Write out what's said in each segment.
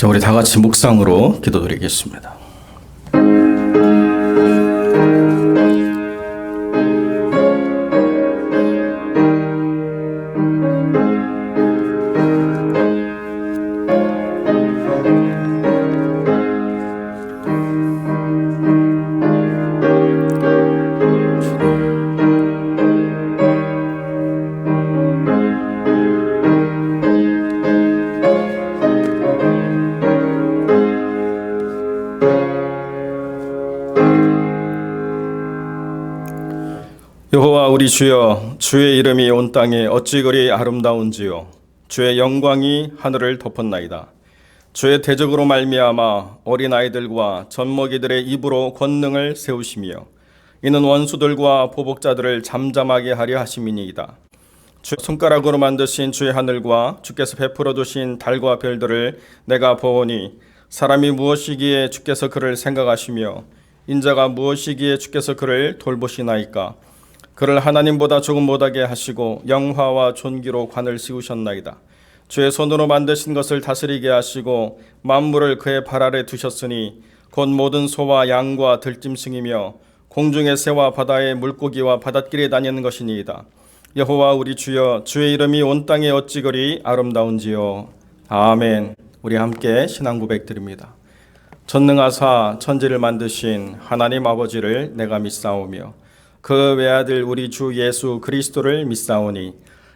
자, 우리 다 같이 묵상으로 기도드리겠습니다. 여호와 우리 주여, 주의 이름이 온 땅에 어찌 그리 아름다운지요. 주의 영광이 하늘을 덮었나이다. 주의 대적으로 말미암아 어린아이들과 젖먹이들의 입으로 권능을 세우시며 이는 원수들과 보복자들을 잠잠하게 하려 하심이니이다. 주 손가락으로 만드신 주의 하늘과 주께서 베풀어 두신 달과 별들을 내가 보오니 사람이 무엇이기에 주께서 그를 생각하시며 인자가 무엇이기에 주께서 그를 돌보시나이까. 그를 하나님보다 조금 못하게 하시고 영화와 존귀로 관을 씌우셨나이다. 주의 손으로 만드신 것을 다스리게 하시고 만물을 그의 발 아래 두셨으니 곧 모든 소와 양과 들짐승이며 공중의 새와 바다의 물고기와 바닷길에 다니는 것이니이다. 여호와 우리 주여, 주의 이름이 온 땅에 어찌 그리 아름다운지요. 아멘. 우리 함께 신앙 고백드립니다. 전능하사 천지를 만드신 하나님 아버지를 내가 믿사오며 그 외아들 우리 주 예수 그리스도를 믿사오니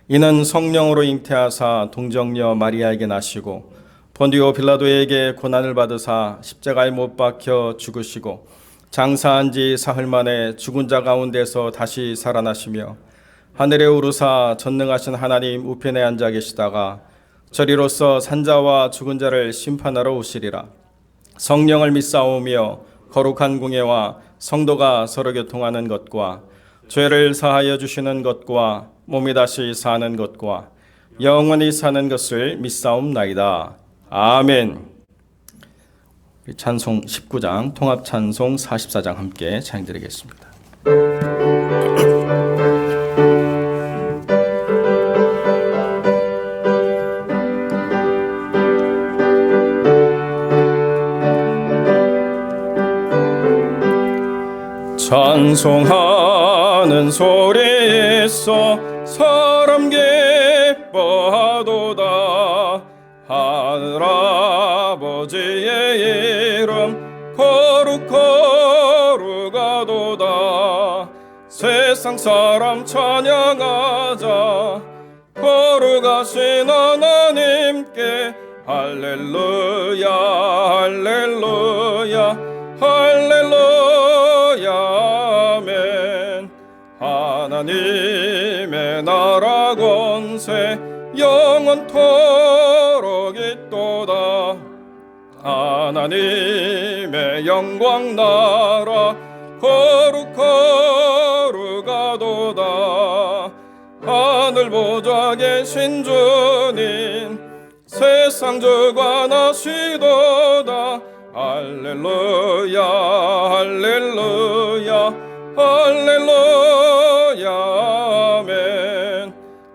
이는 성령으로 잉태하사 동정녀 마리아에게 나시고 본디오 빌라도에게 고난을 받으사 십자가에 못 박혀 죽으시고 장사한 지 사흘 만에 죽은 자 가운데서 다시 살아나시며 하늘에 오르사 전능하신 하나님 우편에 앉아 계시다가 저리로서 산자와 죽은 자를 심판하러 오시리라. 성령을 믿사오며 거룩한 공예와 성도가 서로 교통하는 것과 죄를 사하여 주시는 것과 몸이 다시 사는 것과 영원히 사는 것을 믿사옵나이다. 아멘. 찬송 19장 통합 찬송 44장 함께 찬양드리겠습니다. 찬송하는 소리 있어 사람 기뻐하도다. 하늘아버지의 이름 거룩하도다. 세상 사람 찬양하자. 거룩하신 하나님께 할렐루야 할렐루야 할렐루야 아멘. 하나님의 나라 권세 영원토록 있도다. 하나님의 영광 나라 거룩하도다. 하늘 보좌 계신 주님 세상 주관하시도다. 할렐루야 할렐루야 할렐루야 아멘.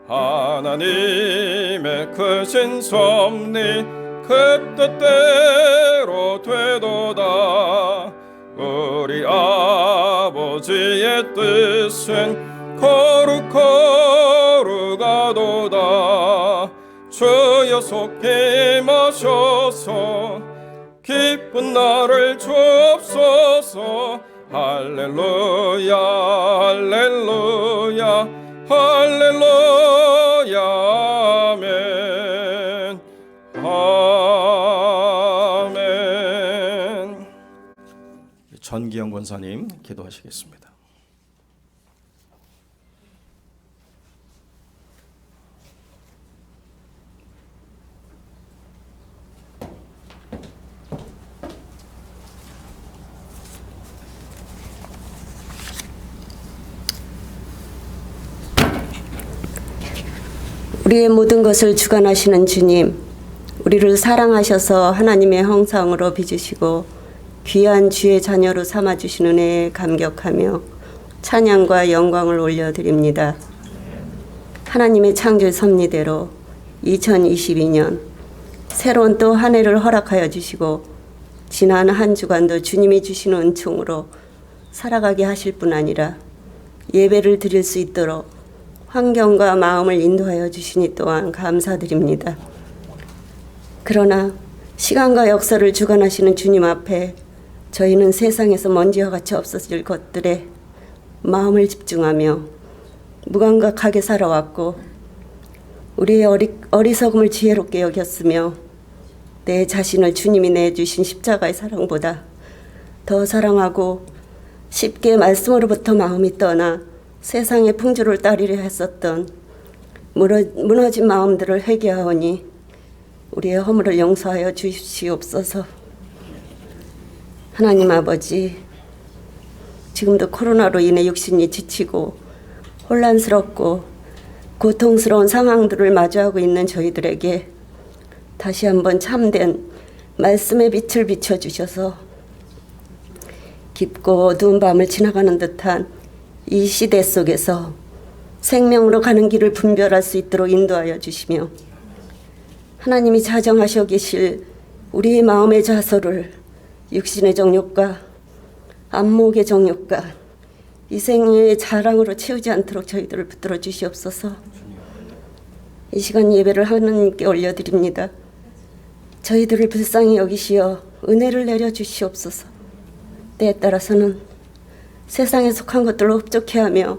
하나님의 크신 섭리 그 뜻대로 되도다. 우리 아버지의 뜻은 거룩하도다. 주여 속히 임하셔서 기쁜 날을 주옵소서. 할렐루야 할렐루야 할렐루야 아멘 아멘. 전기영 권사님 기도하시겠습니다. 우리의 모든 것을 주관하시는 주님, 우리를 사랑하셔서 하나님의 형상으로 빚으시고 귀한 주의 자녀로 삼아주신 은혜에 감격하며 찬양과 영광을 올려드립니다. 하나님의 창조의 섭리대로 2022년 새로운 또 한 해를 허락하여 주시고 지난 한 주간도 주님이 주시는 은총으로 살아가게 하실 뿐 아니라 예배를 드릴 수 있도록 환경과 마음을 인도하여 주시니 또한 감사드립니다. 그러나 시간과 역사를 주관하시는 주님 앞에 저희는 세상에서 먼지와 같이 없어질 것들에 마음을 집중하며 무감각하게 살아왔고 우리의 어리석음을 지혜롭게 여겼으며 내 자신을 주님이 내주신 십자가의 사랑보다 더 사랑하고 쉽게 말씀으로부터 마음이 떠나 세상의 풍조를 따르려 했었던 무너진 마음들을 회개하오니 우리의 허물을 용서하여 주시옵소서. 하나님 아버지, 지금도 코로나로 인해 육신이 지치고 혼란스럽고 고통스러운 상황들을 마주하고 있는 저희들에게 다시 한번 참된 말씀의 빛을 비춰주셔서 깊고 어두운 밤을 지나가는 듯한 이 시대 속에서 생명으로 가는 길을 분별할 수 있도록 인도하여 주시며 하나님이 자정하셔 계실 우리의 마음의 좌소를 육신의 정욕과 안목의 정욕과 이 생의 자랑으로 채우지 않도록 저희들을 붙들어 주시옵소서. 이 시간 예배를 하나님께 올려드립니다. 저희들을 불쌍히 여기시어 은혜를 내려주시옵소서. 때에 따라서는 세상에 속한 것들로 흡족해하며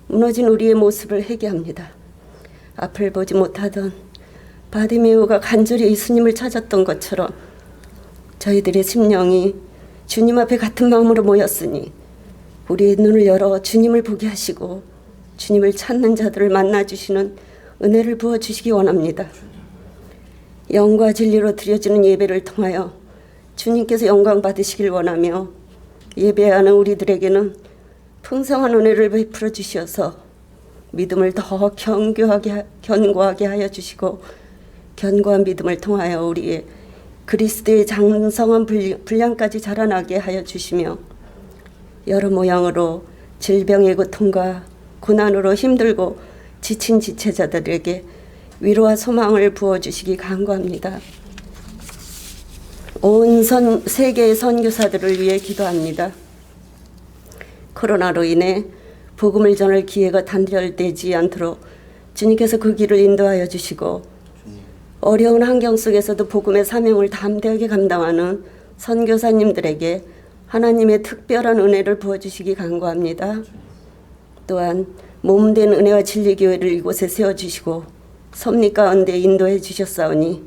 무너진 우리의 모습을 회개합니다. 앞을 보지 못하던 바디메오가 간절히 예수님을 찾았던 것처럼 저희들의 심령이 주님 앞에 같은 마음으로 모였으니 우리의 눈을 열어 주님을 보게 하시고 주님을 찾는 자들을 만나주시는 은혜를 부어주시기 원합니다. 영과 진리로 드려지는 예배를 통하여 주님께서 영광 받으시길 원하며 예배하는 우리들에게는 풍성한 은혜를 베풀어 주셔서 믿음을 더 견고하게 하여 주시고 견고한 믿음을 통하여 우리의 그리스도의 장성한 분량까지 자라나게 하여 주시며 여러 모양으로 질병의 고통과 고난으로 힘들고 지친 지체자들에게 위로와 소망을 부어주시기 간구합니다. 온 세계의 선교사들을 위해 기도합니다. 코로나로 인해 복음을 전할 기회가 단절되지 않도록 주님께서 그 길을 인도하여 주시고 어려운 환경 속에서도 복음의 사명을 담대하게 감당하는 선교사님들에게 하나님의 특별한 은혜를 부어주시기 간구합니다. 또한 몸된 은혜와 진리 교회를 이곳에 세워주시고 섭리 가운데 인도해 주셨사오니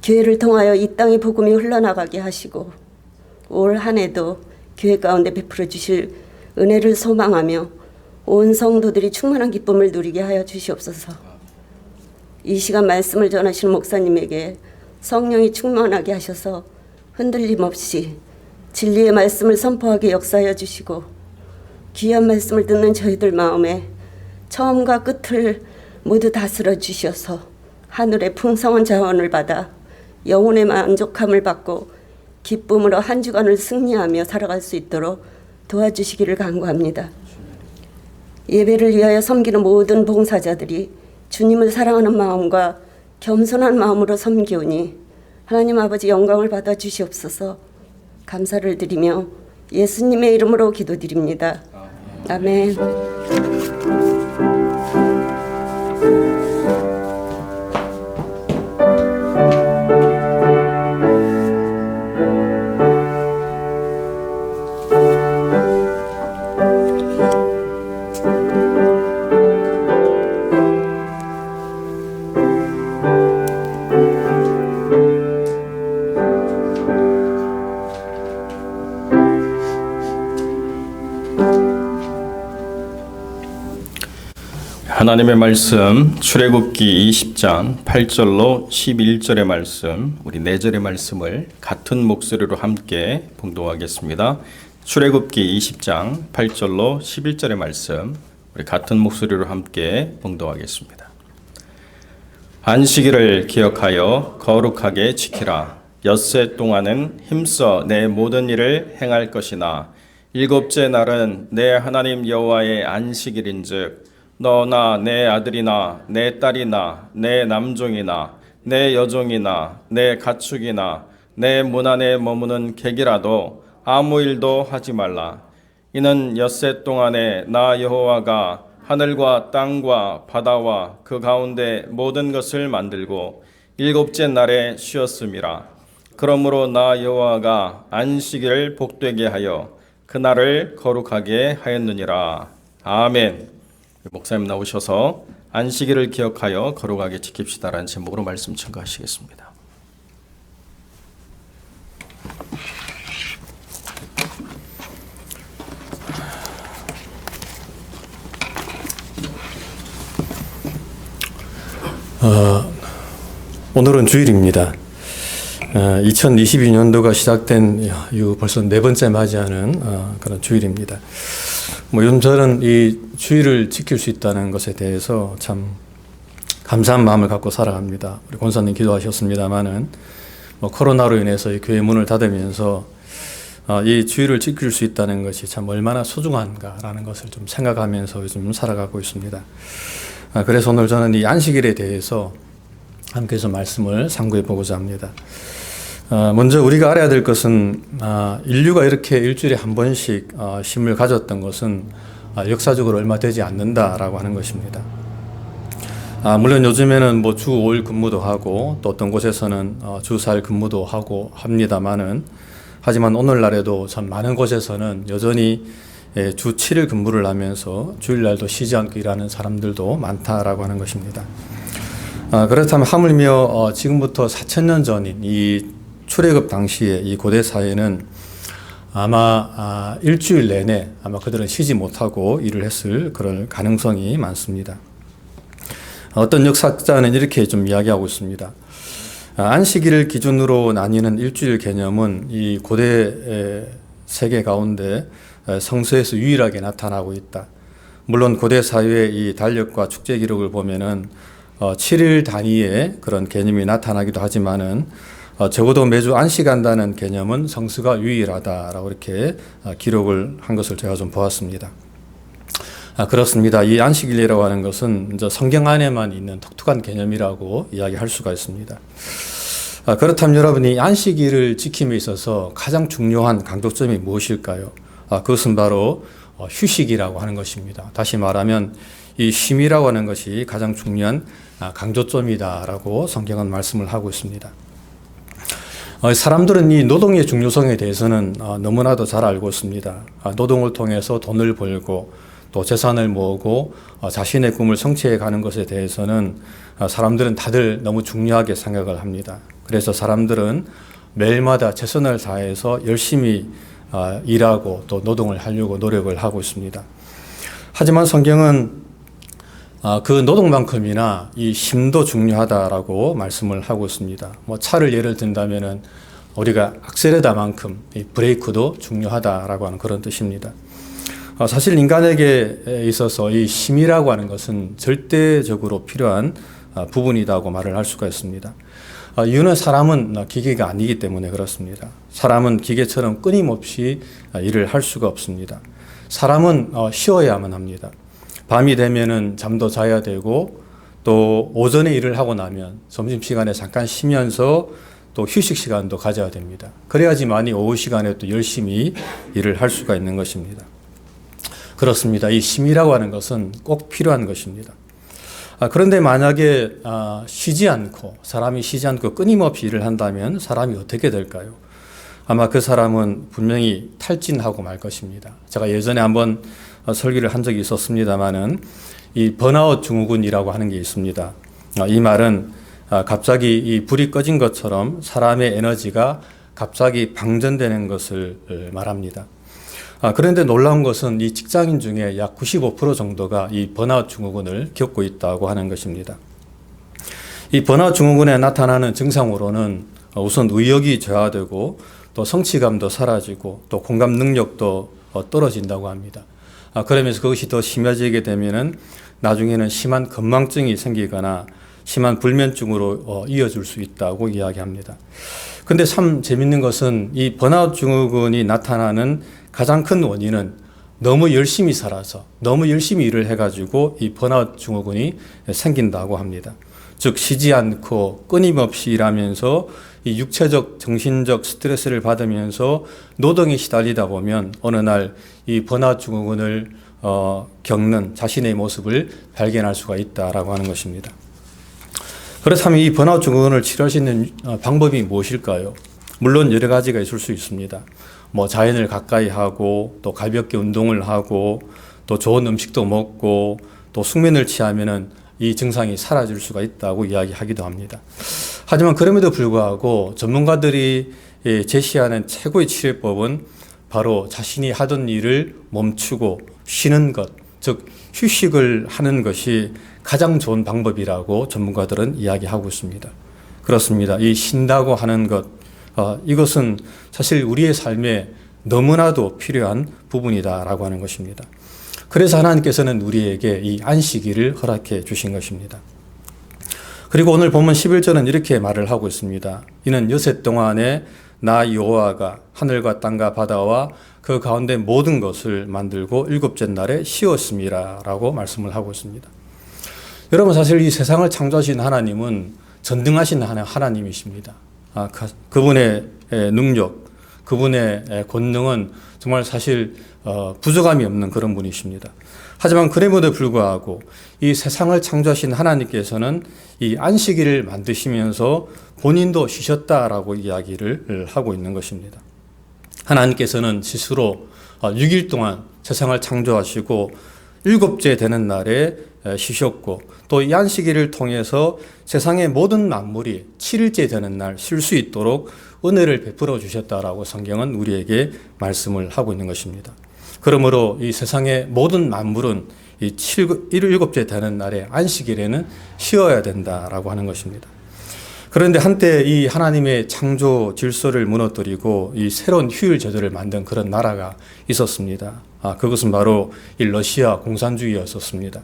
교회를 통하여 이 땅의 복음이 흘러나가게 하시고 올 한 해도 교회 가운데 베풀어 주실 은혜를 소망하며 온 성도들이 충만한 기쁨을 누리게 하여 주시옵소서. 이 시간 말씀을 전하시는 목사님에게 성령이 충만하게 하셔서 흔들림 없이 진리의 말씀을 선포하게 역사하여 주시고 귀한 말씀을 듣는 저희들 마음에 처음과 끝을 모두 다스려 주셔서 하늘의 풍성한 자원을 받아 영혼의 만족함을 받고 기쁨으로 한 주간을 승리하며 살아갈 수 있도록 도와주시기를 간구합니다. 예배를 위하여 섬기는 모든 봉사자들이 주님을 사랑하는 마음과 겸손한 마음으로 섬기오니 하나님 아버지 영광을 받아 주시옵소서. 감사를 드리며 예수님의 이름으로 기도드립니다. 아멘. 하나님의 말씀 출애굽기 20장 8절로 11절의 말씀, 우리 4절의 말씀을 같은 목소리로 함께 봉독하겠습니다. 출애굽기 20장 8절로 11절의 말씀, 우리 같은 목소리로 함께 봉독하겠습니다. 안식일을 기억하여 거룩하게 지키라. 엿새 동안은 힘써 내 모든 일을 행할 것이나 일곱째 날은 내 하나님 여호와의 안식일인즉 너나 내 아들이나 내 딸이나 내 남종이나 내 여종이나 내 가축이나 내 문 안에 머무는 객이라도 아무 일도 하지 말라. 이는 엿새 동안에 나 여호와가 하늘과 땅과 바다와 그 가운데 모든 것을 만들고 일곱째 날에 쉬었음이라. 그러므로 나 여호와가 안식일을 복되게 하여 그 날을 거룩하게 하였느니라. 아멘. 목사님 나오셔서 안식일을 기억하여 거룩하게 지킵시다라는 제목으로 말씀 증거하시겠습니다. 오늘은 주일입니다. 2022년도가 시작된 이후 벌써 네 번째 맞이하는 그런 주일입니다. 요즘 저는 이 주일을 지킬 수 있다는 것에 대해서 참 감사한 마음을 갖고 살아갑니다. 우리 권사님 기도하셨습니다마는 코로나로 인해서 이 교회 문을 닫으면서 이 주일을 지킬 수 있다는 것이 참 얼마나 소중한가라는 것을 좀 생각하면서 요즘 살아가고 있습니다. 그래서 오늘 저는 이 안식일에 대해서 함께해서 말씀을 상고해 보고자 합니다. 먼저 우리가 알아야 될 것은 인류가 이렇게 일주일에 한 번씩 쉼을 가졌던 것은 역사적으로 얼마 되지 않는다라고 하는 것입니다. 물론 요즘에는 주 5일 근무도 하고 또 어떤 곳에서는 주 4일 근무도 하고 합니다만은 하지만 오늘날에도 참 많은 곳에서는 여전히 주 7일 근무를 하면서 주일날도 쉬지 않고 일하는 사람들도 많다라고 하는 것입니다. 그렇다면 하물며 지금부터 4,000년 전인 이 출애굽 당시에 이 고대 사회는 아마 일주일 내내 아마 그들은 쉬지 못하고 일을 했을 그런 가능성이 많습니다. 어떤 역사자는 이렇게 좀 이야기하고 있습니다. 안식일을 기준으로 나뉘는 일주일 개념은 이 고대 세계 가운데 성서에서 유일하게 나타나고 있다. 물론 고대 사회의 이 달력과 축제 기록을 보면은 7일 단위의 그런 개념이 나타나기도 하지만은 적어도 매주 안식한다는 개념은 성서가 유일하다라고 이렇게 기록을 한 것을 제가 좀 보았습니다. 그렇습니다. 이 안식일이라고 하는 것은 이제 성경 안에만 있는 독특한 개념이라고 이야기할 수가 있습니다. 그렇다면 여러분이 안식일을 지킴에 있어서 가장 중요한 강조점이 무엇일까요? 그것은 바로 휴식이라고 하는 것입니다. 다시 말하면 이 쉼이라고 하는 것이 가장 중요한 강조점이다라고 성경은 말씀을 하고 있습니다. 사람들은 이 노동의 중요성에 대해서는 너무나도 잘 알고 있습니다. 노동을 통해서 돈을 벌고 또 재산을 모으고 자신의 꿈을 성취해 가는 것에 대해서는 사람들은 다들 너무 중요하게 생각을 합니다. 그래서 사람들은 매일마다 최선을 다해서 열심히 일하고 또 노동을 하려고 노력을 하고 있습니다. 하지만 성경은 그 노동만큼이나 이 쉼도 중요하다라고 말씀을 하고 있습니다. 차를 예를 든다면은 우리가 악셀레다만큼 이 브레이크도 중요하다라고 하는 그런 뜻입니다. 사실 인간에게 있어서 이 쉼이라고 하는 것은 절대적으로 필요한 부분이라고 말을 할 수가 있습니다. 이유는 사람은 기계가 아니기 때문에 그렇습니다. 사람은 기계처럼 끊임없이 일을 할 수가 없습니다. 사람은 쉬어야만 합니다. 밤이 되면은 잠도 자야 되고 또 오전에 일을 하고 나면 점심시간에 잠깐 쉬면서 또 휴식 시간도 가져야 됩니다. 그래야지만이 오후 시간에 또 열심히 일을 할 수가 있는 것입니다. 그렇습니다. 이 쉼이라고 하는 것은 꼭 필요한 것입니다. 그런데 만약에 사람이 쉬지 않고 끊임없이 일을 한다면 사람이 어떻게 될까요? 아마 그 사람은 분명히 탈진하고 말 것입니다. 제가 예전에 한번 설교를 한 적이 있었습니다만은 이 번아웃 증후군이라고 하는 게 있습니다. 이 말은 갑자기 이 불이 꺼진 것처럼 사람의 에너지가 갑자기 방전되는 것을 말합니다. 그런데 놀라운 것은 이 직장인 중에 약 95% 정도가 이 번아웃 증후군을 겪고 있다고 하는 것입니다. 이 번아웃 증후군에 나타나는 증상으로는 우선 의욕이 저하되고 또 성취감도 사라지고 또 공감 능력도 떨어진다고 합니다. 그러면서 그것이 더 심해지게 되면은 나중에는 심한 건망증이 생기거나 심한 불면증으로 이어질 수 있다고 이야기합니다. 근데 참 재밌는 것은 이 번아웃 증후군이 나타나는 가장 큰 원인은 너무 열심히 살아서 너무 열심히 일을 해가지고 이 번아웃 증후군이 생긴다고 합니다. 즉 쉬지 않고 끊임없이 일하면서 이 육체적, 정신적 스트레스를 받으면서 노동에 시달리다 보면 어느 날 이 번아웃 증후군을 겪는 자신의 모습을 발견할 수가 있다라고 하는 것입니다. 그렇다면 이 번아웃 증후군을 치료할 수 있는 방법이 무엇일까요? 물론 여러 가지가 있을 수 있습니다. 뭐 자연을 가까이 하고 또 가볍게 운동을 하고 또 좋은 음식도 먹고 또 숙면을 취하면은 이 증상이 사라질 수가 있다고 이야기하기도 합니다. 하지만 그럼에도 불구하고 전문가들이 제시하는 최고의 치료법은 바로 자신이 하던 일을 멈추고 쉬는 것, 즉 휴식을 하는 것이 가장 좋은 방법이라고 전문가들은 이야기하고 있습니다. 그렇습니다. 이 쉰다고 하는 것, 이것은 사실 우리의 삶에 너무나도 필요한 부분이다라고 하는 것입니다. 그래서 하나님께서는 우리에게 이 안식일을 허락해 주신 것입니다. 그리고 오늘 본문 11절은 이렇게 말을 하고 있습니다. 이는 여섯 동안에 나 여호와가 하늘과 땅과 바다와 그 가운데 모든 것을 만들고 일곱째 날에 쉬었습니다 라고 말씀을 하고 있습니다. 여러분, 사실 이 세상을 창조하신 하나님은 전능하신 하나님이십니다. 그분의 능력, 그분의 권능은 정말 사실 부족함이 없는 그런 분이십니다. 하지만 그럼에도 불구하고 이 세상을 창조하신 하나님께서는 이 안식일을 만드시면서 본인도 쉬셨다라고 이야기를 하고 있는 것입니다. 하나님께서는 스스로 6일 동안 세상을 창조하시고 일곱째 되는 날에 쉬셨고 또 이 안식일을 통해서 세상의 모든 만물이 7일째 되는 날 쉴 수 있도록 은혜를 베풀어 주셨다라고 성경은 우리에게 말씀을 하고 있는 것입니다. 그러므로 이 세상의 모든 만물은 이 일곱째 되는 날에 안식일에는 쉬어야 된다라고 하는 것입니다. 그런데 한때 이 하나님의 창조 질서를 무너뜨리고 이 새로운 휴일 제도를 만든 그런 나라가 있었습니다. 그것은 바로 이 러시아 공산주의였었습니다.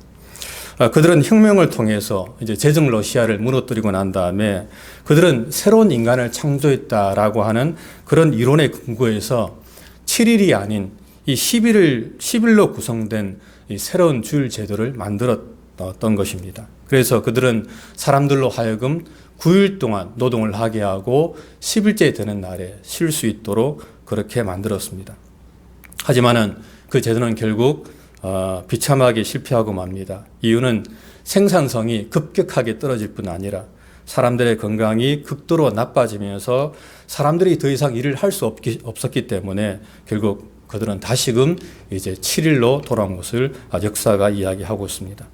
그들은 혁명을 통해서 이제 제정 러시아를 무너뜨리고 난 다음에 그들은 새로운 인간을 창조했다라고 하는 그런 이론에 근거해서 7일이 아닌 이 10일로 구성된 이 새로운 주일 제도를 만들었던 것입니다. 그래서 그들은 사람들로 하여금 9일 동안 노동을 하게 하고 10일째 되는 날에 쉴 수 있도록 그렇게 만들었습니다. 하지만은 그 제도는 결국 비참하게 실패하고 맙니다. 이유는 생산성이 급격하게 떨어질 뿐 아니라 사람들의 건강이 극도로 나빠지면서 사람들이 더 이상 일을 할 수 없었기 때문에 결국 그들은 다시금 이제 7일로 돌아온 것을 역사가 이야기하고 있습니다.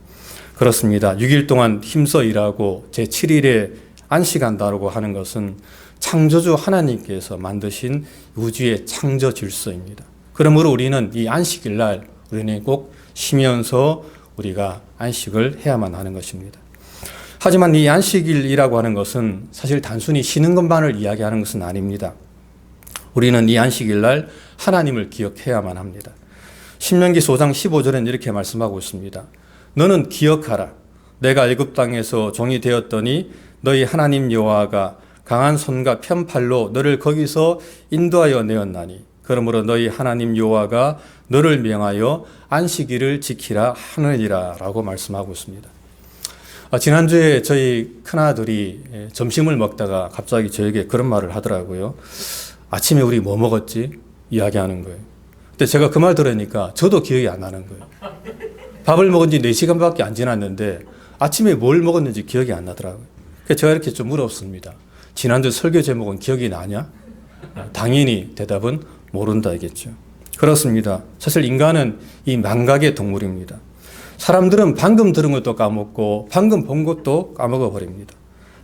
그렇습니다. 6일 동안 힘써 일하고 제 7일에 안식한다고 하는 것은 창조주 하나님께서 만드신 우주의 창조 질서입니다. 그러므로 우리는 이 안식일 날 우리는 꼭 쉬면서 우리가 안식을 해야만 하는 것입니다. 하지만 이 안식일이라고 하는 것은 사실 단순히 쉬는 것만을 이야기하는 것은 아닙니다. 우리는 이 안식일 날 하나님을 기억해야만 합니다. 신명기 5장 15절엔 이렇게 말씀하고 있습니다. 너는 기억하라. 내가 애굽 땅에서 종이 되었더니 너희 하나님 여호와가 강한 손과 편팔로 너를 거기서 인도하여 내었나니 그러므로 너희 하나님 여호와가 너를 명하여 안식일을 지키라 하느니라 라고 말씀하고 있습니다. 지난주에 저희 큰아들이 점심을 먹다가 갑자기 저에게 그런 말을 하더라고요. 아침에 우리 뭐 먹었지? 이야기하는 거예요. 근데 제가 그 말 들으니까 저도 기억이 안 나는 거예요. 밥을 먹은 지 4시간밖에 안 지났는데 아침에 뭘 먹었는지 기억이 안 나더라고요. 그래서 제가 이렇게 좀 물었습니다. 지난주 설교 제목은 기억이 나냐? 당연히 대답은 모른다겠죠. 그렇습니다. 사실 인간은 이 망각의 동물입니다. 사람들은 방금 들은 것도 까먹고 방금 본 것도 까먹어 버립니다.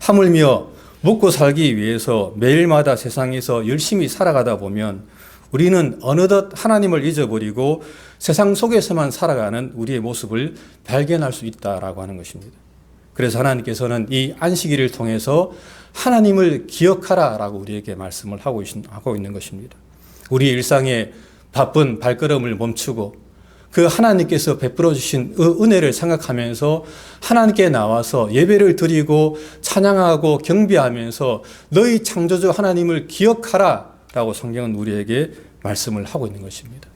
하물며 먹고 살기 위해서 매일마다 세상에서 열심히 살아가다 보면 우리는 어느덧 하나님을 잊어버리고 세상 속에서만 살아가는 우리의 모습을 발견할 수 있다라고 하는 것입니다. 그래서 하나님께서는 이 안식일을 통해서 하나님을 기억하라라고 우리에게 말씀을 하고 있는 것입니다. 우리의 일상의 바쁜 발걸음을 멈추고 그 하나님께서 베풀어 주신 은혜를 생각하면서 하나님께 나와서 예배를 드리고 찬양하고 경배하면서 너희 창조주 하나님을 기억하라 라고 성경은 우리에게 말씀을 하고 있는 것입니다.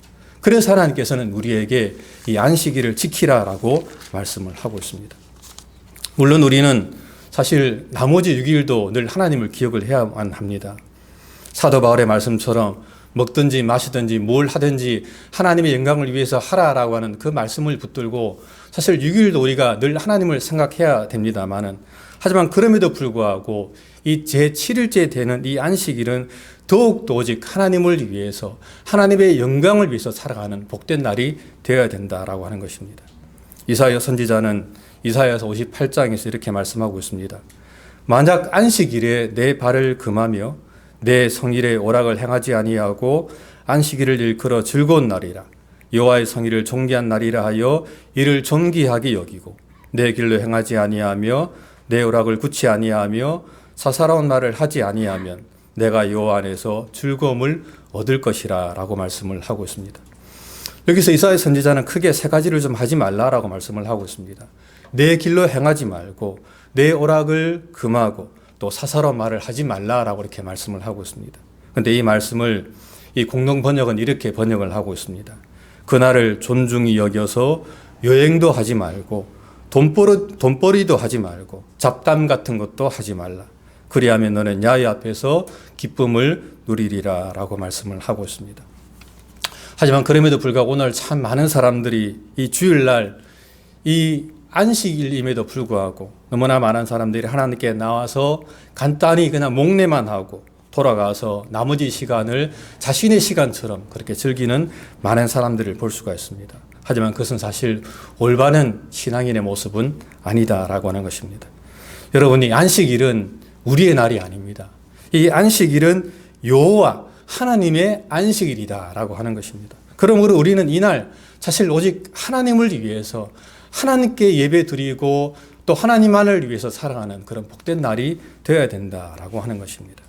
그래서 하나님께서는 우리에게 이 안식일을 지키라라고 말씀을 하고 있습니다. 물론 우리는 사실 나머지 6일도 늘 하나님을 기억을 해야만 합니다. 사도 바울의 말씀처럼 먹든지 마시든지 뭘 하든지 하나님의 영광을 위해서 하라라고 하는 그 말씀을 붙들고 사실 6일도 우리가 늘 하나님을 생각해야 됩니다만은, 하지만 그럼에도 불구하고 이 제7일째 되는 이 안식일은 더욱더 오직 하나님을 위해서 하나님의 영광을 위해서 살아가는 복된 날이 되어야 된다라고 하는 것입니다. 이사야 선지자는 이사야서 58장에서 이렇게 말씀하고 있습니다. 만약 안식일에 내 발을 금하며 내 성일에 오락을 행하지 아니하고 안식일을 일컬어 즐거운 날이라 여호와의 성일을 존귀한 날이라 하여 이를 존귀하게 여기고 내 길로 행하지 아니하며 내 오락을 굳이 아니하며 사사로운 말을 하지 아니하면 내가 여호와 안에서 즐거움을 얻을 것이라 라고 말씀을 하고 있습니다. 여기서 이사야 선지자는 크게 세 가지를 좀 하지 말라라고 말씀을 하고 있습니다. 내 길로 행하지 말고 내 오락을 금하고 또 사사로운 말을 하지 말라라고 이렇게 말씀을 하고 있습니다. 그런데 이 말씀을 이 공동 번역은 이렇게 번역을 하고 있습니다. 그날을 존중히 여겨서 여행도 하지 말고 돈벌이도 하지 말고 잡담 같은 것도 하지 말라. 그리하면 너는 야훼 앞에서 기쁨을 누리리라 라고 말씀을 하고 있습니다. 하지만 그럼에도 불구하고 오늘 참 많은 사람들이 이 주일날 이 안식일임에도 불구하고 너무나 많은 사람들이 하나님께 나와서 간단히 그냥 목례만 하고 돌아가서 나머지 시간을 자신의 시간처럼 그렇게 즐기는 많은 사람들을 볼 수가 있습니다. 하지만 그것은 사실 올바른 신앙인의 모습은 아니다라고 하는 것입니다. 여러분이 안식일은 우리의 날이 아닙니다. 이 안식일은 여호와 하나님의 안식일이다라고 하는 것입니다. 그러므로 우리는 이날 사실 오직 하나님을 위해서 하나님께 예배 드리고 또 하나님만을 위해서 살아가는 그런 복된 날이 되어야 된다라고 하는 것입니다.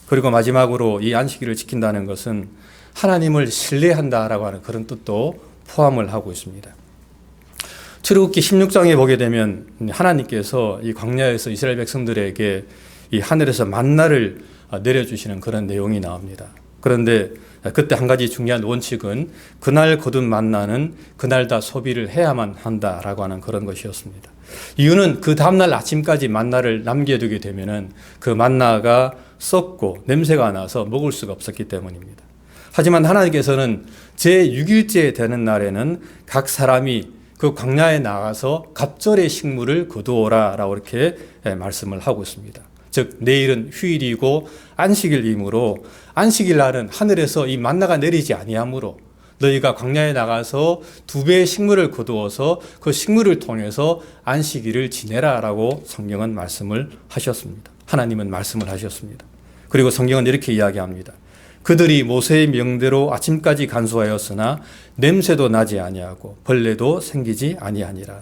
그리고 마지막으로 이 안식일을 지킨다는 것은 하나님을 신뢰한다라고 하는 그런 뜻도 포함을 하고 있습니다. 출애굽기 16장에 보게 되면 하나님께서 이 광야에서 이스라엘 백성들에게 이 하늘에서 만나를 내려주시는 그런 내용이 나옵니다. 그런데 그때 한 가지 중요한 원칙은 그날 거둔 만나는 그날 다 소비를 해야만 한다라고 하는 그런 것이었습니다. 이유는 그 다음날 아침까지 만나를 남겨두게 되면은 그 만나가 썩고 냄새가 나서 먹을 수가 없었기 때문입니다. 하지만 하나님께서는 제6일째 되는 날에는 각 사람이 그 광야에 나가서 갑절의 식물을 거두어라라고 이렇게 말씀을 하고 있습니다. 즉 내일은 휴일이고 안식일이므로 안식일 날은 하늘에서 이 만나가 내리지 아니하므로 너희가 광야에 나가서 2배의 식물을 거두어서 그 식물을 통해서 안식일을 지내라라고 성경은 말씀을 하셨습니다. 하나님은 말씀을 하셨습니다. 그리고 성경은 이렇게 이야기합니다. 그들이 모세의 명대로 아침까지 간수하였으나 냄새도 나지 아니하고 벌레도 생기지 아니하니라.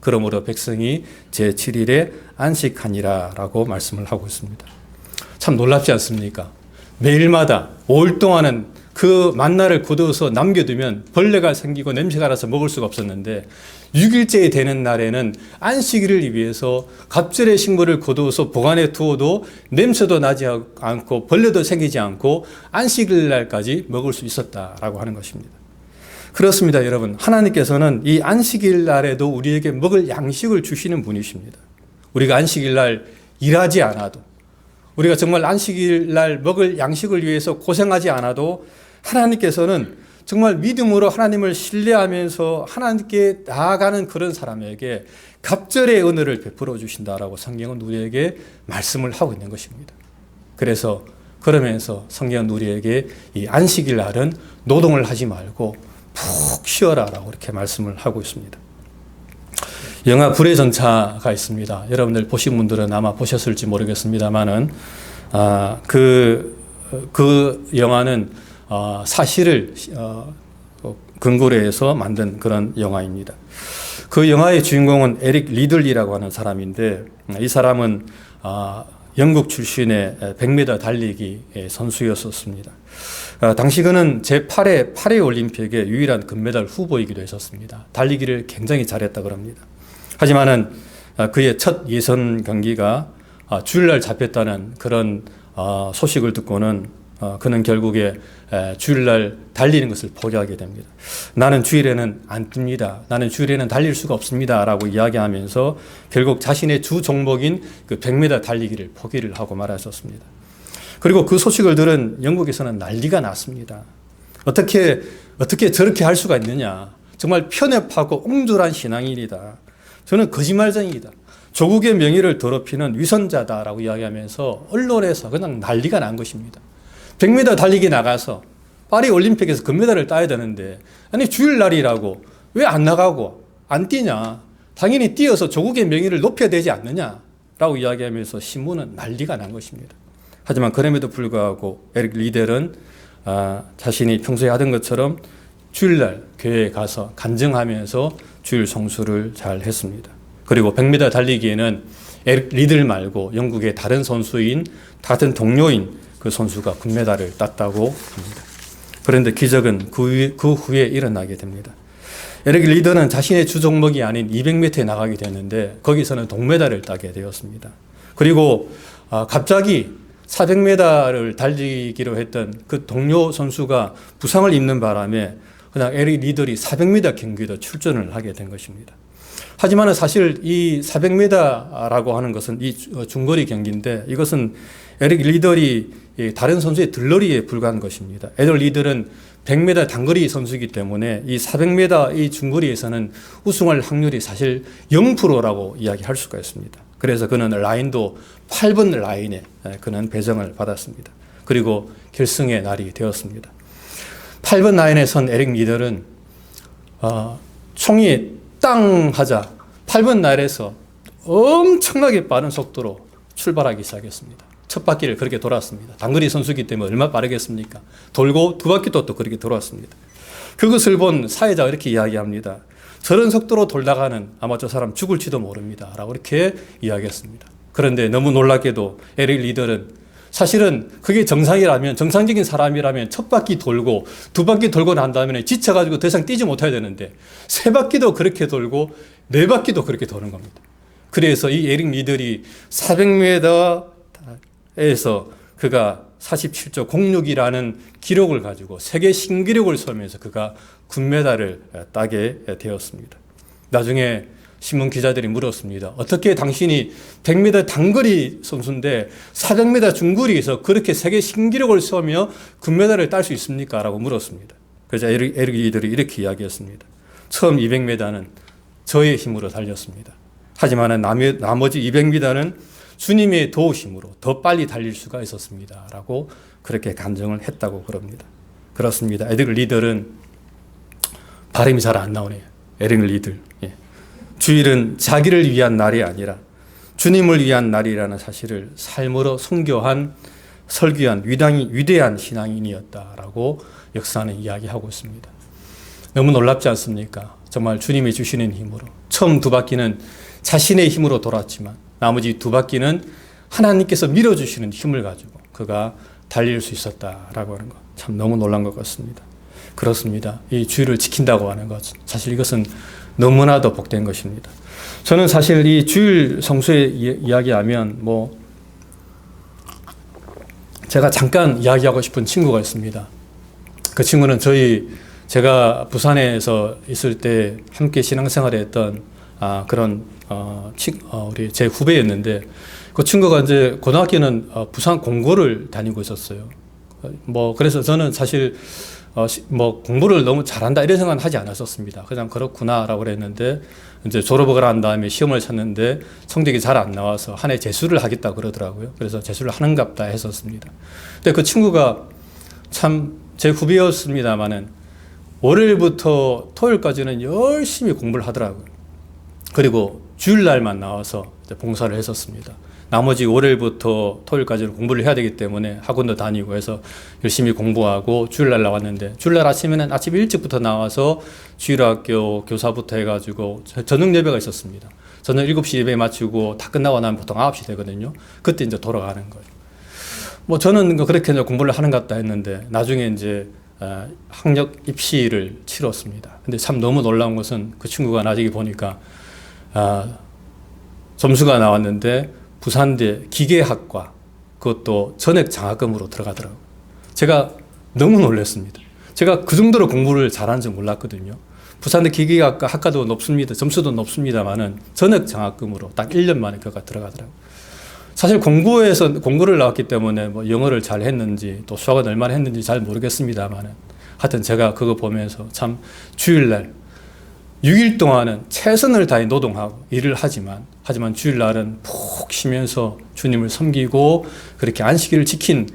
그러므로 백성이 제7일에 안식하니라 라고 말씀을 하고 있습니다. 참 놀랍지 않습니까? 매일마다 5일 동안은 그 만나를 거두어서 남겨두면 벌레가 생기고 냄새가 나서 먹을 수가 없었는데 6일째 되는 날에는 안식일을 위해서 갑절의 식물을 거두어서 보관해 두어도 냄새도 나지 않고 벌레도 생기지 않고 안식일 날까지 먹을 수 있었다라고 하는 것입니다. 그렇습니다, 여러분. 하나님께서는 이 안식일 날에도 우리에게 먹을 양식을 주시는 분이십니다. 우리가 안식일 날 일하지 않아도, 우리가 정말 안식일 날 먹을 양식을 위해서 고생하지 않아도 하나님께서는 정말 믿음으로 하나님을 신뢰하면서 하나님께 나아가는 그런 사람에게 갑절의 은혜를 베풀어 주신다라고 성경은 우리에게 말씀을 하고 있는 것입니다. 그래서 그러면서 성경은 우리에게 이 안식일 날은 노동을 하지 말고 푹 쉬어라라고 이렇게 말씀을 하고 있습니다. 영화 불의 전차가 있습니다. 여러분들 보신 분들은 아마 보셨을지 모르겠습니다만은 그 영화는 사실을 근거로 해서 만든 그런 영화입니다. 그 영화의 주인공은 에릭 리들리라고 하는 사람인데 이 사람은 영국 출신의 100m 달리기 선수였었습니다. 당시 그는 제8회 파리올림픽의 유일한 금메달 후보이기도 했었습니다. 달리기를 굉장히 잘했다 그럽니다. 하지만은 그의 첫 예선 경기가 주일날 잡혔다는 그런 소식을 듣고는 그는 결국에 주일날 달리는 것을 포기하게 됩니다. 나는 주일에는 안 뜁니다. 나는 주일에는 달릴 수가 없습니다. 라고 이야기하면서 결국 자신의 주 종목인 그 100m 달리기를 포기를 하고 말았었습니다. 그리고 그 소식을 들은 영국에서는 난리가 났습니다. 어떻게 저렇게 할 수가 있느냐. 정말 편협하고 옹졸한 신앙인이다. 저는 거짓말쟁이다. 조국의 명예를 더럽히는 위선자다라고 이야기하면서 언론에서 그냥 난리가 난 것입니다. 100m 달리기 나가서 파리 올림픽에서 금메달을 따야 되는데 아니 주일날이라고 왜 안 나가고 안 뛰냐. 당연히 뛰어서 조국의 명예를 높여야 되지 않느냐라고 이야기하면서 신문은 난리가 난 것입니다. 하지만 그럼에도 불구하고 에릭 리델은 자신이 평소에 하던 것처럼 주일날 교회에 가서 간증하면서 주일 성수를 잘 했습니다. 그리고 100m 달리기에는 에릭 리들 말고 영국의 다른 선수인 같은 동료인 그 선수가 금메달을 땄다고 합니다. 그런데 기적은 그 후에 일어나게 됩니다. 에릭 리더는 자신의 주 종목이 아닌 200m에 나가게 되는데 거기서는 동메달을 따게 되었습니다. 그리고 갑자기 400m를 달리기로 했던 그 동료 선수가 부상을 입는 바람에 그냥 에릭 리들이 400m 경기도 출전을 하게 된 것입니다. 하지만 사실 이 400m라고 하는 것은 이 중거리 경기인데 이것은 에릭 리들이 다른 선수의 들러리에 불과한 것입니다. 에릭 리들은 100m 단거리 선수이기 때문에 이 400m 이 중거리에서는 우승할 확률이 사실 0%라고 이야기할 수가 있습니다. 그래서 그는 라인도 8번 라인에 그는 배정을 받았습니다. 그리고 결승의 날이 되었습니다. 8번 라인에 선 에릭 리들은 총이 땅 하자 8번 라인에서 엄청나게 빠른 속도로 출발하기 시작했습니다. 첫 바퀴를 그렇게 돌았습니다. 단거리 선수이기 때문에 얼마나 빠르겠습니까? 돌고 두 바퀴 또 그렇게 돌았습니다. 그것을 본 사회자가 이렇게 이야기합니다. 저런 속도로 돌다가는 아마 저 사람 죽을지도 모릅니다. 라고 이렇게 이야기했습니다. 그런데 너무 놀랍게도 에릭 리들은 사실은 그게 정상이라면, 정상적인 사람이라면 첫 바퀴 돌고 두 바퀴 돌고 난 다음에 지쳐가지고 더 이상 뛰지 못해야 되는데 세 바퀴도 그렇게 돌고 네 바퀴도 그렇게 도는 겁니다. 그래서 이 에릭 리들이 400m에서 그가 47초 06이라는 기록을 가지고 세계 신기록을 세우면서 그가 금메달을 따게 되었습니다. 나중에 신문 기자들이 물었습니다. 어떻게 당신이 100m 단거리 선수인데 400m 중거리에서 그렇게 세계 신기록을 세우며 금메달을 딸 수 있습니까? 라고 물었습니다. 그래서 에릭 리들이 이렇게 이야기했습니다. 처음 200m는 저의 힘으로 달렸습니다. 하지만 나머지 200m는 주님의 도우심으로 더 빨리 달릴 수가 있었습니다. 라고 그렇게 간증을 했다고 그럽니다. 그렇습니다. 에릭 리들은 발음이 잘 안 나오네요. 에릭 리들. 예. 주일은 자기를 위한 날이 아니라 주님을 위한 날이라는 사실을 삶으로 선교한 설교한 위대한 신앙인이었다라고 역사는 이야기하고 있습니다. 너무 놀랍지 않습니까? 정말 주님이 주시는 힘으로 처음 두 바퀴는 자신의 힘으로 돌았지만 나머지 두 바퀴는 하나님께서 밀어주시는 힘을 가지고 그가 달릴 수 있었다라고 하는 것 참 너무 놀란 것 같습니다. 그렇습니다. 이 주일을 지킨다고 하는 것 사실 이것은 너무나도 복된 것입니다. 저는 사실 이 주일 성수에 이야기하면 제가 잠깐 이야기하고 싶은 친구가 있습니다. 그 친구는 제가 부산에서 있을 때 함께 신앙생활을 했던 우리 제 후배였는데 그 친구가 이제 고등학교는 부산 공고를 다니고 있었어요. 그래서 저는 사실 공부를 너무 잘한다 이런 생각은 하지 않았었습니다. 그냥 그렇구나라고 그랬는데 이제 졸업을 한 다음에 시험을 쳤는데 성적이 잘 안 나와서 한 해 재수를 하겠다 그러더라고요. 그래서 재수를 하는갑다 했었습니다. 근데 그 친구가 참 제 후배였습니다만은 월요일부터 토요일까지는 열심히 공부를 하더라고요. 그리고 주일날만 나와서 봉사를 했었습니다. 나머지 월요일부터 토요일까지는 공부를 해야 되기 때문에 학원도 다니고 해서 열심히 공부하고 주일날 나왔는데 주일날 아침에는 아침 일찍부터 나와서 주일학교 교사부터 해가지고 저녁 예배가 있었습니다. 저는 7시 예배 마치고 다 끝나고 나면 보통 9시 되거든요. 그때 이제 돌아가는 거예요. 저는 그렇게 공부를 하는 것 같다 했는데 나중에 이제 학력 입시를 치렀습니다. 근데 참 너무 놀라운 것은 그 친구가 나중에 보니까 점수가 나왔는데 부산대 기계학과 그것도 전액 장학금으로 들어가더라고요. 제가 너무 놀랐습니다. 제가 그 정도로 공부를 잘하는 줄 몰랐거든요. 부산대 기계학과 학과도 높습니다. 점수도 높습니다만은 전액 장학금으로 딱 1년 만에 그가 들어가더라고요. 사실 공고를 나왔기 때문에 뭐 영어를 잘 했는지 또 수학을 얼마나 했는지 잘 모르겠습니다만은 하여튼 제가 그거 보면서 참 주일날 6일 동안은 최선을 다해 노동하고 일을 하지만 주일날은 푹 쉬면서 주님을 섬기고 그렇게 안식일을 지킨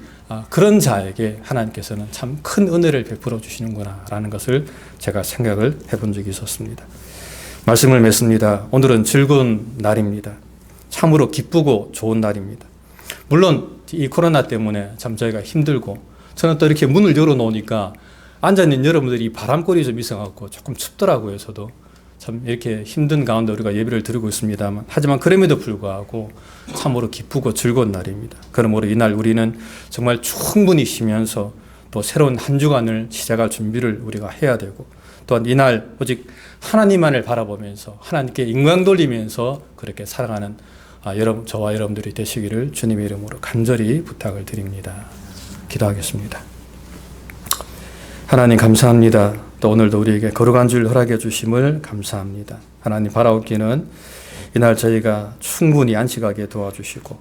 그런 자에게 하나님께서는 참 큰 은혜를 베풀어 주시는구나 라는 것을 제가 생각을 해본 적이 있었습니다. 말씀을 맺습니다. 오늘은 즐거운 날입니다. 참으로 기쁘고 좋은 날입니다. 물론 이 코로나 때문에 참 저희가 힘들고 저는 또 이렇게 문을 열어놓으니까 앉아있는 여러분들이 바람골이 좀 있어갖고 조금 춥더라고요. 저도 참 이렇게 힘든 가운데 우리가 예배를 드리고 있습니다만 하지만 그럼에도 불구하고 참으로 기쁘고 즐거운 날입니다. 그러므로 이날 우리는 정말 충분히 쉬면서 또 새로운 한 주간을 시작할 준비를 우리가 해야 되고 또한 이날 오직 하나님만을 바라보면서 하나님께 영광 돌리면서 그렇게 살아가는 저와 여러분들이 되시기를 주님의 이름으로 간절히 부탁을 드립니다. 기도하겠습니다. 하나님 감사합니다. 또 오늘도 우리에게 거룩한 주일 허락해 주심을 감사합니다. 하나님 바라옵기는 이날 저희가 충분히 안식하게 도와주시고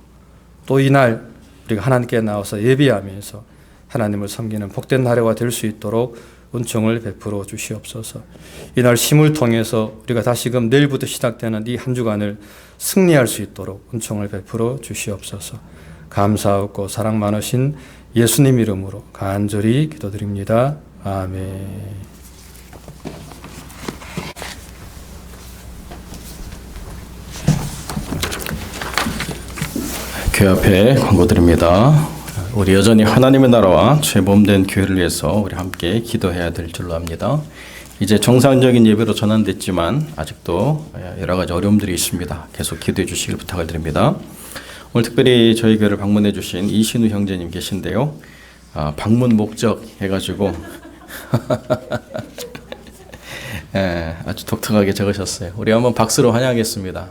또 이날 우리가 하나님께 나와서 예배하면서 하나님을 섬기는 복된 하루가 될 수 있도록 은총을 베풀어 주시옵소서. 이날 쉼을 통해서 우리가 다시금 내일부터 시작되는 이 한 주간을 승리할 수 있도록 은총을 베풀어 주시옵소서. 감사하고 사랑 많으신 예수님 이름으로 간절히 기도드립니다. 아멘. 교회 앞에 광고드립니다. 우리 여전히 하나님의 나라와 죄범된 교회를 위해서 우리 함께 기도해야 될 줄로 압니다. 이제 정상적인 예배로 전환됐지만 아직도 여러 가지 어려움들이 있습니다. 계속 기도해 주시길 부탁을 드립니다. 오늘 특별히 저희 교회를 방문해 주신 이신우 형제님 계신데요. 방문 목적 해가지고 아주 독특하게 적으셨어요. 우리 한번 박수로 환영하겠습니다.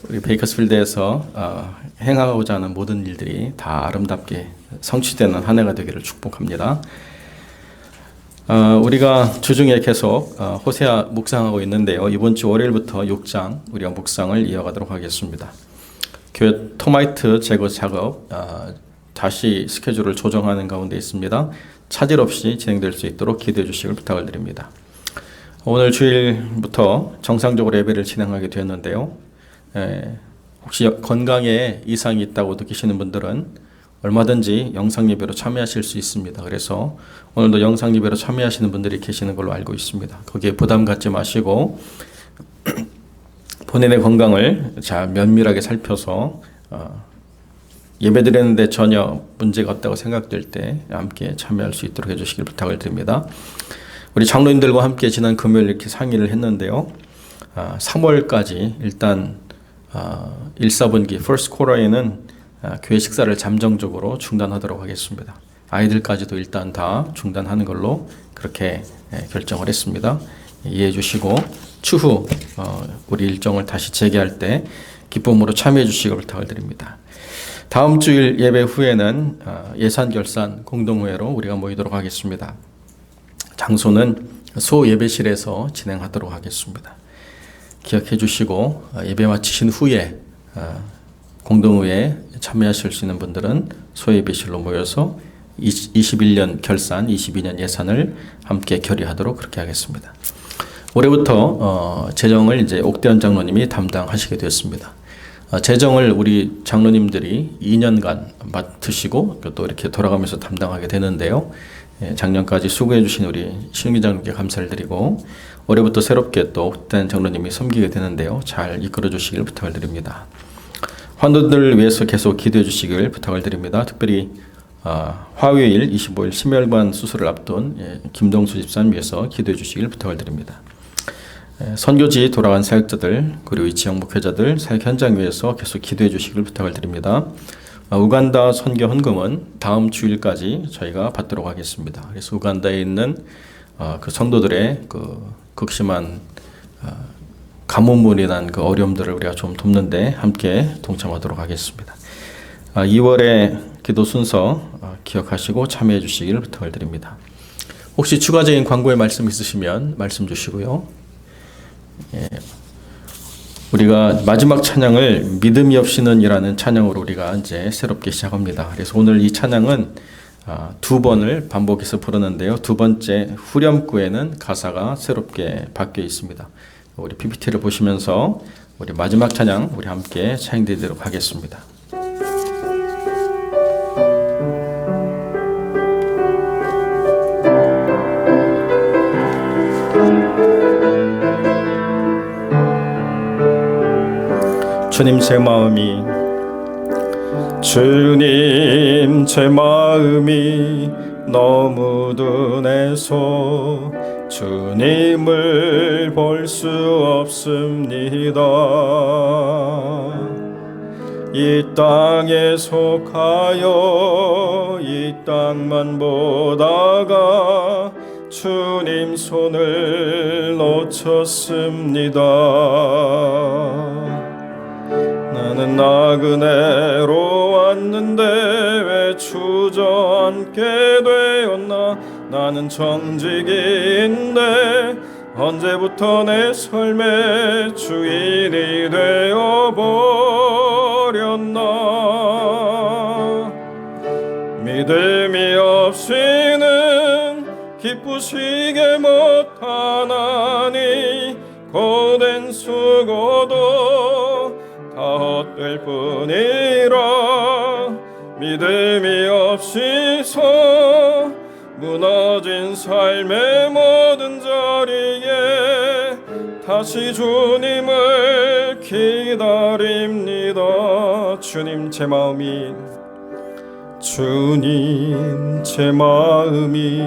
우리 베이커스필드에서 행하고자 하는 모든 일들이 다 아름답게 성취되는 한 해가 되기를 축복합니다. 우리가 주중에 계속 호세아 묵상하고 있는데요. 이번 주 월요일부터 6장 우리가 묵상을 이어가도록 하겠습니다. 교회 터마이트 제거 작업 다시 스케줄을 조정하는 가운데 있습니다. 차질 없이 진행될 수 있도록 기도해 주시길 부탁을 드립니다. 오늘 주일부터 정상적으로 예배를 진행하게 되었는데요. 혹시 건강에 이상이 있다고 느끼시는 분들은 얼마든지 영상 예배로 참여하실 수 있습니다. 그래서 오늘도 영상 예배로 참여하시는 분들이 계시는 걸로 알고 있습니다. 거기에 부담 갖지 마시고 본인의 건강을 잘 면밀하게 살펴서 예배 드리는데 전혀 문제가 없다고 생각될 때 함께 참여할 수 있도록 해주시길 부탁을 드립니다. 우리 장로님들과 함께 지난 금요일 이렇게 상의를 했는데요. 3월까지 일단 1, 4분기 first quarter에는 교회 식사를 잠정적으로 중단하도록 하겠습니다. 아이들까지도 일단 다 중단하는 걸로 그렇게 결정을 했습니다. 이해해 주시고 추후 우리 일정을 다시 재개할 때 기쁨으로 참여해 주시길 부탁을 드립니다. 다음 주일 예배 후에는 예산 결산 공동회로 우리가 모이도록 하겠습니다. 장소는 소 예배실에서 진행하도록 하겠습니다. 기억해 주시고 예배 마치신 후에 공동회에 참여하실 수 있는 분들은 소 예배실로 모여서 21년 결산, 22년 예산을 함께 결의하도록 그렇게 하겠습니다. 올해부터 재정을 이제 옥대현 장로님이 담당하시게 되었습니다. 재정을 우리 장로님들이 2년간 맡으시고 또 이렇게 돌아가면서 담당하게 되는데요. 작년까지 수고해 주신 우리 신기 장로님께 감사를 드리고 올해부터 새롭게 또 옥대현 장로님이 섬기게 되는데요. 잘 이끌어 주시길 부탁을 드립니다. 환우들을 위해서 계속 기도해 주시길 부탁을 드립니다. 특별히 화요일 25일 심혈관 수술을 앞둔 김동수 집사님 위해서 기도해 주시길 부탁을 드립니다. 선교지 돌아간 사역자들 그리고 이 지역 목회자들 사역 현장 위해서 계속 기도해 주시길 부탁을 드립니다. 우간다 선교 헌금은 다음 주일까지 저희가 받도록 하겠습니다. 그래서 우간다에 있는 그 성도들의 그 극심한 가뭄으로 인한 그 어려움들을 우리가 좀 돕는데 함께 동참하도록 하겠습니다. 2월의 기도 순서 기억하시고 참여해 주시길 부탁을 드립니다. 혹시 추가적인 광고의 말씀 있으시면 말씀 주시고요. 우리가 마지막 찬양을 믿음이 없이는이라는 찬양으로 우리가 이제 새롭게 시작합니다. 그래서 오늘 이 찬양은 두 번을 반복해서 부르는데요. 두 번째 후렴구에는 가사가 새롭게 바뀌어 있습니다. 우리 PPT를 보시면서 우리 마지막 찬양 우리 함께 찬양드리도록 하겠습니다. 주님 제 마음이 너무 둔해서 주님을 볼 수 없습니다. 이 땅에 속하여 이 땅만 보다가 주님 손을 놓쳤습니다. 나는 나그네로 왔는데 왜 주저앉게 되었나. 나는 정직인데 언제부터 내 삶의 주인이 되어버렸나. 믿음이 없이는 기쁘시게 못하나니 고된 수고도 다 헛될 뿐이라. 믿음이 없이서 무너진 삶의 모든 자리에 다시 주님을 기다립니다. 주님 제 마음이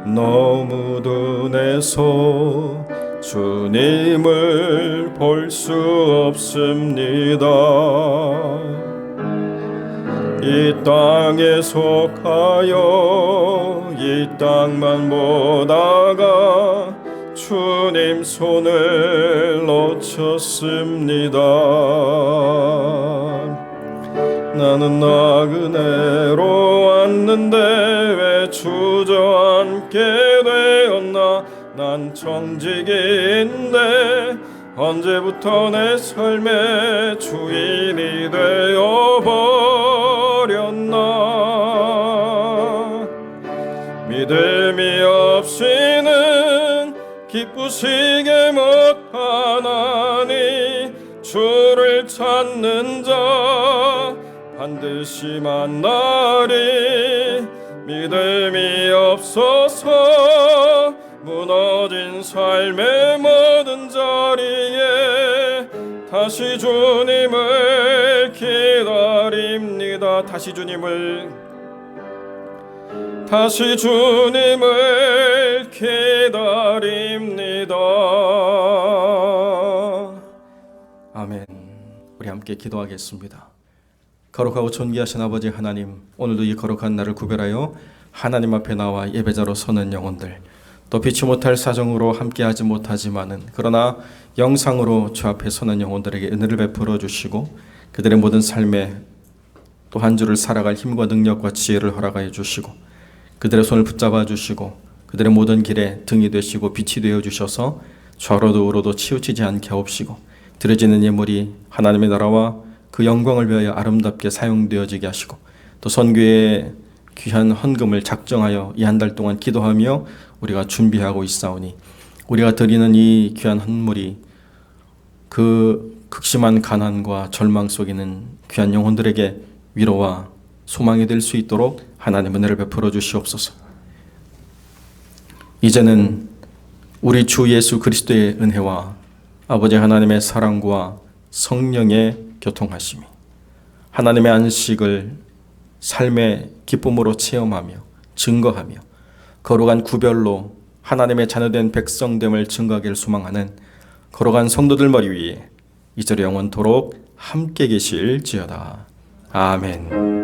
너무 둔해서 주님을 볼 수 없습니다. 이 땅에 속하여 이 땅만 보다가 주님 손을 놓쳤습니다. 나는 나그네로 왔는데 왜 주저앉게 되었나. 난 정직인데 언제부터 내 삶의 주인이 되어버렸나. 믿음이 없이는 기쁘시게 못하나니 주를 찾는 자 반드시 만나리. 믿음이 없어서 무너진 삶의 모든 자리에 다시 주님을 기다립니다. 다시 주님을 기다립니다. 아멘. 우리 함께 기도하겠습니다. 거룩하고 존귀하신 아버지 하나님, 오늘도 이 거룩한 날을 구별하여 하나님 앞에 나와 예배자로 서는 영혼들, 또 피치 못할 사정으로 함께하지 못하지만은 그러나 영상으로 주 앞에 서는 영혼들에게 은혜를 베풀어 주시고 그들의 모든 삶에 또 한 주를 살아갈 힘과 능력과 지혜를 허락하여 주시고 그들의 손을 붙잡아 주시고 그들의 모든 길에 등이 되시고 빛이 되어 주셔서 좌로도 우로도 치우치지 않게 하옵시고 드려지는 예물이 하나님의 나라와 그 영광을 위하여 아름답게 사용되어지게 하시고 또 선교의 귀한 헌금을 작정하여 이 한 달 동안 기도하며 우리가 준비하고 있사오니 우리가 드리는 이 귀한 헌물이 그 극심한 가난과 절망 속에 있는 귀한 영혼들에게 위로와 소망이 될 수 있도록 하나님 은혜를 베풀어 주시옵소서. 이제는 우리 주 예수 그리스도의 은혜와 아버지 하나님의 사랑과 성령의 교통하심이 하나님의 안식을 삶의 기쁨으로 체험하며 증거하며 거룩한 구별로 하나님의 자녀된 백성됨을 증거하기를 소망하는 거룩한 성도들 머리 위에 이제로 영원토록 함께 계실지어다. 아멘.